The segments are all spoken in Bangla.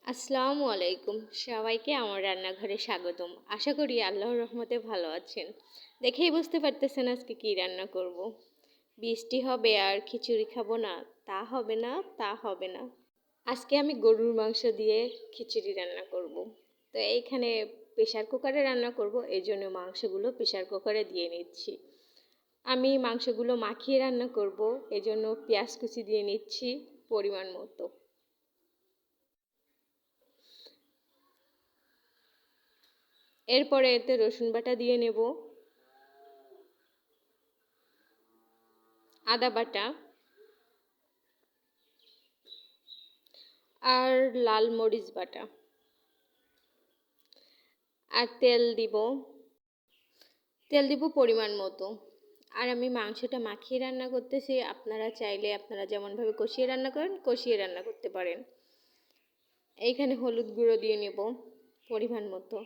আসসালামু আলাইকুম, সবাইকে আমার রান্নাঘরে স্বাগতম। আশা করি আল্লাহর রহমতে ভালো আছেন। দেখেই বুঝতে পারতেছেন আজকে কি রান্না করব। বৃষ্টি হবে আর খিচুড়ি খাবো না, তা হবে না, তা হবে না। আজকে আমি গরুর মাংস দিয়ে খিচুড়ি রান্না করব। তো এইখানে প্রেশার কুকারে রান্না করব, এই জন্য মাংসগুলো প্রেশার কুকারে দিয়ে নিচ্ছি। আমি মাংসগুলো মাখিয়ে রান্না করব, এই জন্য পেঁয়াজ কুচি দিয়ে নিচ্ছি পরিমাণ মতো। এরপরে এতে রসুন বাটা দিয়ে নেব, আদা বাটা আর লাল মরিচ বাটা, আর তেল দিব পরিমাণ মতো। আর আমি মাংসটা মাখিয়ে রান্না করতেছি, আপনারা চাইলে আপনারা যেমনভাবে কষিয়ে রান্না করেন কষিয়ে রান্না করতে পারেন। এইখানে হলুদ গুঁড়ো দিয়ে নেব পরিমাণ মতো,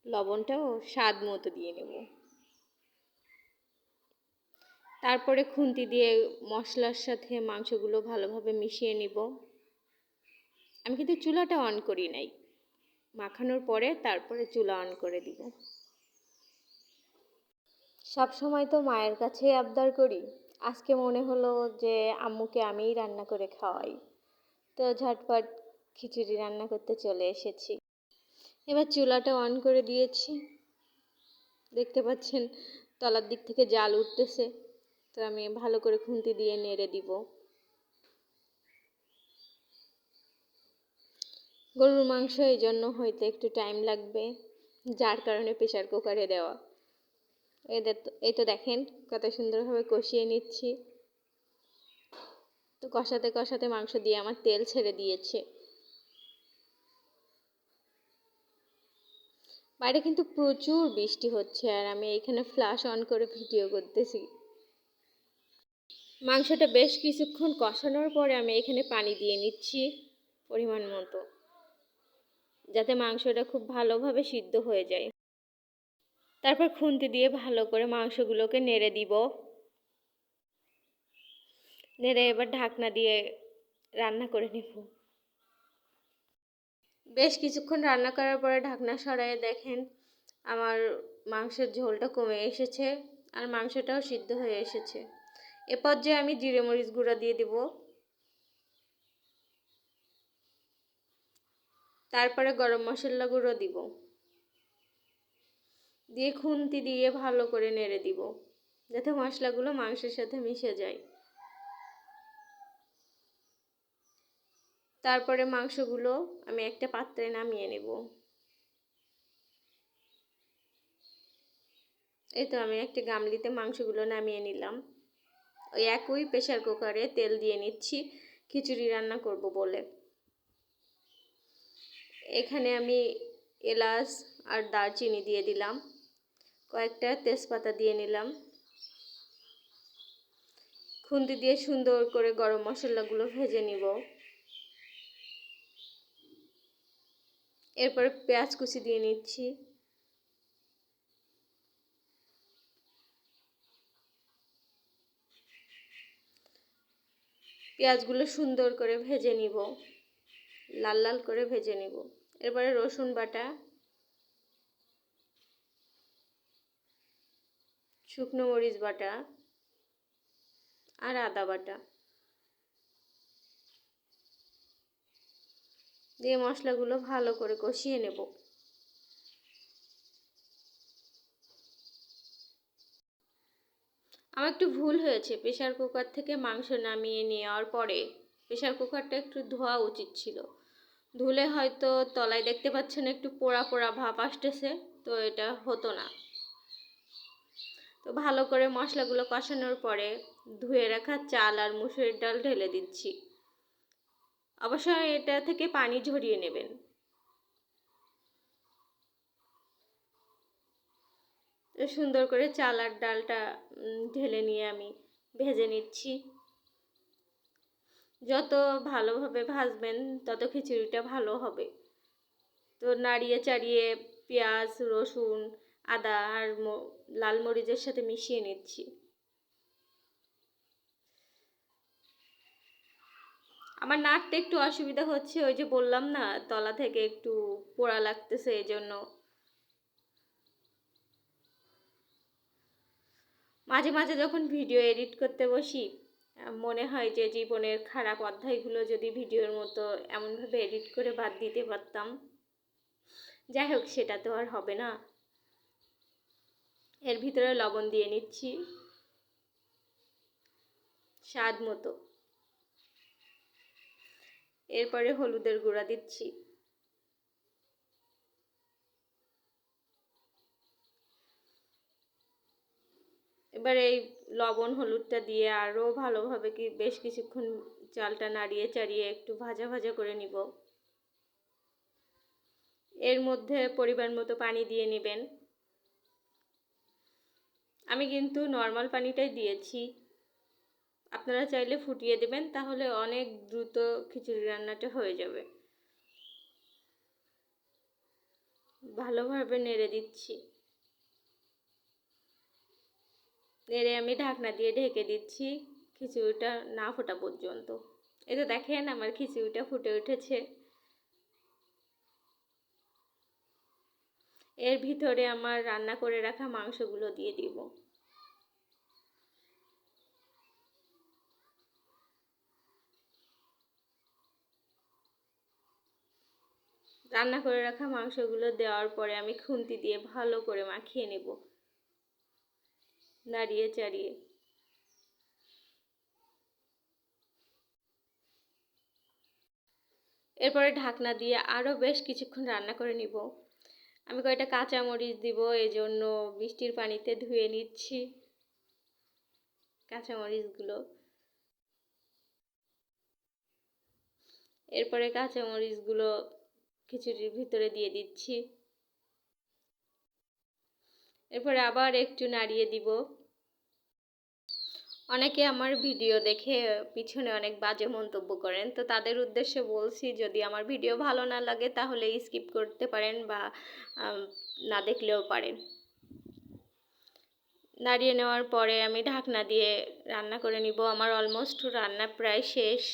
লবণটাও স্বাদ মতো দিয়ে নেব। তারপরে খুন্তি দিয়ে মশলার সাথে মাংসগুলো ভালোভাবে মিশিয়ে নিব। আমি কিন্তু চুলাটা অন করি নাই, মাখানোর পরে তারপরে চুলা অন করে দিব। সব সময় তো মায়ের কাছেই আবদার করি, আজকে মনে হলো যে আম্মুকে আমিই রান্না করে খাওয়াই। তো ঝটপট খিচুড়ি রান্না করতে চলে এসেছি। এবার চুলাটা অন করে দিয়েছি, দেখতে পাচ্ছেন তলার দিক থেকে জাল উঠতেছে। তো আমি ভালো করে খুন্তি দিয়ে নেড়ে দিব। গরুর মাংস এই জন্য হইতে একটু টাইম লাগবে, যার কারণে প্রেশার কুকারে দেওয়া। এই তো দেখেন কত সুন্দরভাবে কষিয়ে নিচ্ছি। তো কষাতে কষাতে মাংস দিয়ে আমার তেল ছেড়ে দিয়েছে। বাইরে কিন্তু প্রচুর বৃষ্টি হচ্ছে, আর আমি এখানে ফ্ল্যাশ অন করে ভিডিও করতেছি। মাংসটা বেশ কিছুক্ষণ কষানোর পরে আমি এখানে পানি দিয়ে নিচ্ছি পরিমাণ মতো, যাতে মাংসটা খুব ভালোভাবে সিদ্ধ হয়ে যায়। তারপর খুন্তি দিয়ে ভালো করে মাংসগুলোকে নেড়ে দিব। নেড়ে এবার ঢাকনা দিয়ে রান্না করে নিব। বেশ কিছুক্ষণ রান্না করার পরে ঢাকনা সরায়ে দেখেন আমার মাংসের ঝোলটা কমে এসেছে, আর মাংসটাও সিদ্ধ হয়ে এসেছে। এ পর্যায়ে আমি জিরে মরিচ গুঁড়া দিয়ে দিব। তারপরে গরম মশলা গুঁড়ো দিব, দিয়ে খুন্তি দিয়ে ভালো করে নেড়ে দিব, যাতে মশলাগুলো মাংসের সাথে মিশে যায়। তারপরে মাংসগুলো আমি একটা পাত্রে নামিয়ে নেব। এই তো আমি একটা গামলিতে মাংসগুলো নামিয়ে নিলাম। ওই একই প্রেশার কুকারে তেল দিয়ে নিচ্ছি খিচুড়ি রান্না করব বলে। এখানে আমি এলাচ আর দারচিনি দিয়ে দিলাম, কয়েকটা তেজপাতা দিয়ে নিলাম। খুন্তি দিয়ে সুন্দর করে গরম মশলাগুলো ভেজে নিব। এরপরে পেঁয়াজ কুচি দিয়ে নিচ্ছি। পেঁয়াজগুলো সুন্দর করে ভেজে নিব, লাল লাল করে ভেজে নিব। এরপরে রসুন বাটা, শুকনো মরিচ বাটা আর আদা বাটা দিয়ে মশলাগুলো ভালো করে কষিয়ে নেব। আমার একটু ভুল হয়েছে, প্রেশার কুকার থেকে মাংস নামিয়ে নেওয়ার পরে প্রেশার কুকারটা একটু ধোয়া উচিত ছিল। ধুলে হয়তো তলায় দেখতে পাচ্ছেন একটু পোড়া পোড়া ভাব আসতেছে, তো এটা হতো না। তো ভালো করে মশলাগুলো কষানোর পরে ধুয়ে রাখা চাল আর মুসুরির ডাল ঢেলে দিচ্ছি। অবশ্যই এটা থেকে পানি ঝরিয়ে নেবেন। সুন্দর করে চাল আর ডালটা ঢেলে নিয়ে আমি ভেজে নিচ্ছি। যত ভালোভাবে ভাজবেন তত খিচুড়িটা ভালো হবে। তো নাড়িয়ে চাড়িয়ে পেঁয়াজ, রসুন, আদা আর লাল মরিচের সাথে মিশিয়ে নিচ্ছি। আমার নাড়তে একটু অসুবিধা হচ্ছে, ওই যে বললাম না তলা থেকে একটু পোড়া লাগতেছে, এই জন্য। মাঝে মাঝে যখন ভিডিও এডিট করতে বসি মনে হয় যে জীবনের খারাপ অধ্যায়গুলো যদি ভিডিওর মতো এমনভাবে এডিট করে বাদ দিতে পারতাম। যাই হোক, সেটা তো আর হবে না। এর ভিতরে লবণ দিয়ে নিচ্ছি স্বাদ মতো। এরপরে হলুদের গুঁড়া দিচ্ছি। এবার এই লবণ হলুদটা দিয়ে আরও ভালোভাবে বেশ কিছুক্ষণ চালটা নাড়িয়ে চাড়িয়ে একটু ভাজা ভাজা করে নিব। এর মধ্যে পরিমাণ মতো পানি দিয়ে নেবেন। আমি কিন্তু নর্মাল পানিটাই দিয়েছি, আপনারা চাইলে ফুটিয়ে দেবেন, তাহলে অনেক দ্রুত খিচুড়ি রান্নাটা হয়ে যাবে। ভালোভাবে নেড়ে দিচ্ছি। নেড়ে আমি ঢাকনা দিয়ে ঢেকে দিচ্ছি খিচুড়িটা না ফোটা পর্যন্ত। এই তো দেখেন আমার খিচুড়িটা ফুটে উঠেছে। এর ভিতরে আমার রান্না করে রাখা মাংসগুলো দিয়ে দিব। রান্না করে রাখা মাংসগুলো দেওয়ার পরে আমি খুন্তি দিয়ে ভালো করে মাখিয়ে নেব, নাড়িয়ে চাড়িয়ে। এরপরে ঢাকনা দিয়ে আরও বেশ কিছুক্ষণ রান্না করে নিব। আমি কয়েকটা কাঁচামরিচ দিব, এই জন্য বৃষ্টির পানিতে ধুয়ে নিচ্ছি কাঁচামরিচগুলো। এরপরে কাঁচামরিচগুলো খিচুড়ির ভিতরে দিয়ে দিচ্ছি। এরপরে আবার একটু নাড়িয়ে দিব। অনেকে আমার ভিডিও দেখে পিছনে অনেক বাজে মন্তব্য করেন, তো তাদের উদ্দেশ্যে বলছি, যদি আমার ভিডিও ভালো না লাগে তাহলে স্কিপ করতে পারেন বা না দেখলেও পারেন। নাড়িয়ে নেওয়ার পরে আমি ঢাকনা দিয়ে রান্না করে নিব। আমার অলমোস্ট রান্না প্রায় শেষ।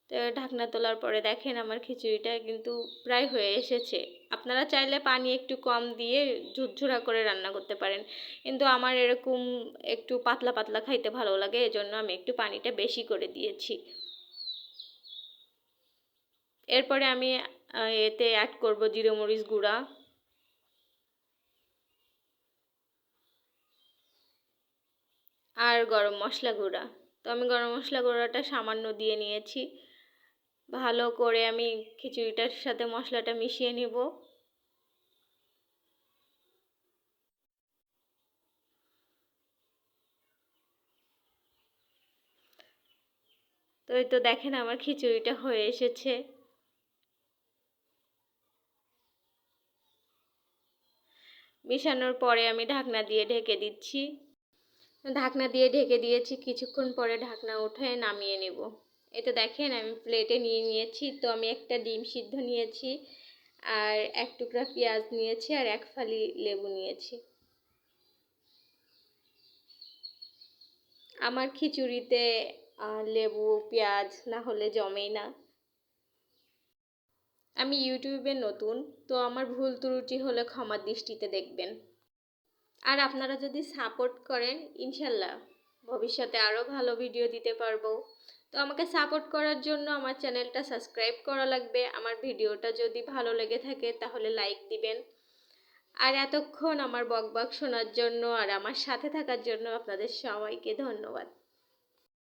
তো ঢাকনা তোলার পরে দেখেন আমার খিচুড়িটা কিন্তু প্রায় হয়ে এসেছে। আপনারা চাইলে পানি একটু কম দিয়ে ঝুরঝুরা করে রান্না করতে পারেন, কিন্তু আমার এরকম একটু পাতলা পাতলা খাইতে ভালো লাগে, এজন্য আমি একটু পানিটা বেশি করে দিয়েছি। এরপরে আমি এতে অ্যাড করব জিরে মরিচ গুঁড়া, আর গরম মশলা গুঁড়া। তো আমি গরম মশলা গুঁড়াটা সামান্য দিয়ে নিয়েছি। ভালো করে আমি খিচুড়িটার সাথে মশলাটা মিশিয়ে নেব। তো এই তো দেখেন আমার খিচুড়িটা হয়ে এসেছে। মিশানোর পরে আমি ঢাকনা দিয়ে ঢেকে দিচ্ছি। ঢাকনা দিয়ে ঢেকে দিয়েছি, কিছুক্ষণ পরে ঢাকনা উঠে নামিয়ে নেব। এটা দেখেন আমি প্লেটে নিয়ে নিয়েছি। তো আমি একটা ডিম সিদ্ধ নিয়েছি, আর এক টুকরা পেঁয়াজ নিয়েছি, আর এক ফালি লেবু নিয়েছি। আমার খিচুড়িতে লেবু পেঁয়াজ না হলে জমেই না। আমি ইউটিউবে নতুন, তো আমার ভুল ত্রুটি হলে ক্ষমার দৃষ্টিতে দেখবেন। আর আপনারা যদি সাপোর্ট করেন, ইনশাল্লাহ ভবিষ্যতে আরও ভালো ভিডিও দিতে পারবো। তো আমাকে সাপোর্ট করার জন্য আমার চ্যানেলটা সাবস্ক্রাইব করা লাগবে। আমার ভিডিওটা যদি ভালো লেগে থাকে তাহলে লাইক দিবেন। আর এতক্ষণ আমার বকবক শোনার জন্য আর আমার সাথে থাকার জন্য আপনাদের সবাইকে ধন্যবাদ।